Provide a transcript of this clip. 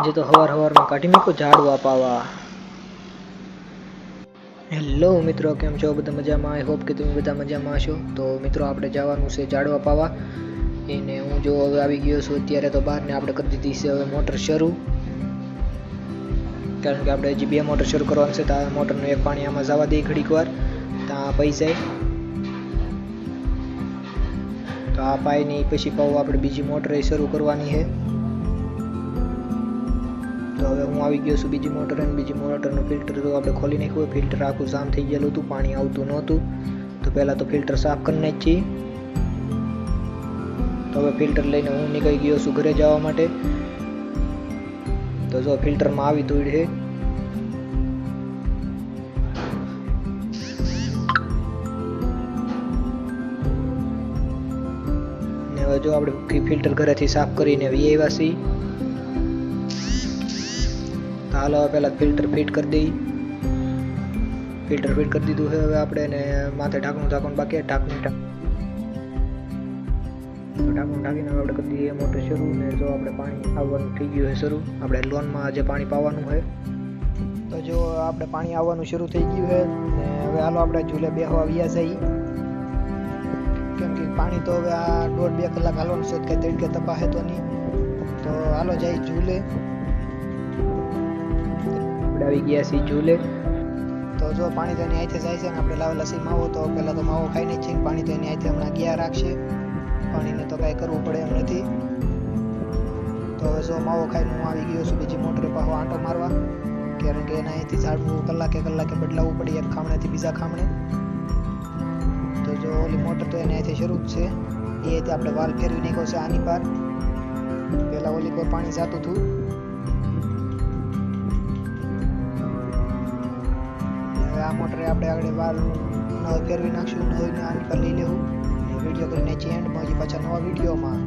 આજે તો હવારમાં કાઢી મૂકો ઝાડવા પાવા। હેલો મિત્રો, કેમ છો? બધા મજામાં? આઈ હોપ કે તમે બધા મજામાં હશો। તો મિત્રો આપણે જવાનું છે ઝાડવા પાવા એને હું જો હવે આવી ગયો છું અત્યારે તો બહાર ને આપણે કરી દીધી છે હવે મોટર શરૂ, કારણ કે આપણે હજી 2 મોટર શરૂ કરવાની છે। તો આ મોટરનું એક પાણી આમાં જવા દઈએ ઘડીક વાર, ત્યાં પઈ જાય તો આ પાઈની પછી પાવું આપણે બીજી મોટર શરૂ કરવાની છે। તો હવે હું આવી ગયો છું બીજી મોટર, અને બીજી મોટરનું ફિલ્ટર તો આપણે ખોલી નાખ્યું। ફિલ્ટર આખું જામ થઈ ગયેલું હતું, પાણી આવતું નહોતું, તો પહેલાં તો ફિલ્ટર સાફ કરી નાખીએ। તો હવે ફિલ્ટર લઈને હું નીકળી ગયો છું ઘરે જવા માટે। તો જો ફિલ્ટરમાં આવી ધૂળ છે, ને હવે જો આપણે ફિલ્ટર ઘરેથી સાફ કરીને આવ્યા છીએ। તો હાલો પહેલાં ફિલ્ટર ફિટ કરી દઈએ। ફિલ્ટર ફિટ કરી દીધું છે, હવે આપણે એને માથે ઢાંકણું બાકી, ઢાંકીને આપણે કરી દઈએ મોટર શરૂ। ને જો આપણે પાણી આવવાનું થઈ ગયું છે શરૂ, આપણે લોનમાં આજે પાણી પાવાનું છે। તો જો આપણે પાણી આવવાનું શરૂ થઈ ગયું છે, ને હવે હાલો આપણે ઝૂલે બેહવા આવ્યા જઈએ, કેમ કે પાણી તો હવે આ 1.5-2 કલાક હાલવાનું છે, કંઈ તડકે તપાસે તો નહીં। તો હાલો જઈ ઝૂલે, આપણે આવી ગયા છીએ ઝૂલે। તો જો પાણી તો એની હાથે જાય છે, ને આપણે લાવેલા છીએ માવો, તો પહેલાં તો માવો ખાઈને જ છે, પાણી તો એની હાથે હમણાં ગયા રાખશે, પાણીને તો કાંઈ કરવું પડે એમ નથી। તો હવે જો માવો ખાઈને હું આવી ગયો છું બીજી મોટરે પાછો આંટો મારવા, કારણ કે એના અહીંથી ઝાડવું કલાકે બદલાવવું પડે એક ખામણેથી બીજા ખામણે। તો જો ઓલી મોટર તો એની અહીંથી શરૂ જ છે, એ રીતે આપણે વાલ ફેરવી નાખ્યો છે આની પાર, પહેલાં ઓલી પર પાણી જતું હતું। હવે આ મોટરે આપણે આગળ વાલ ફેરવી નાખશું, આની પર લઈ લેવું। વિડીયો કરીને એન્ડમાં હજી પાછા નવા વિડીયોમાં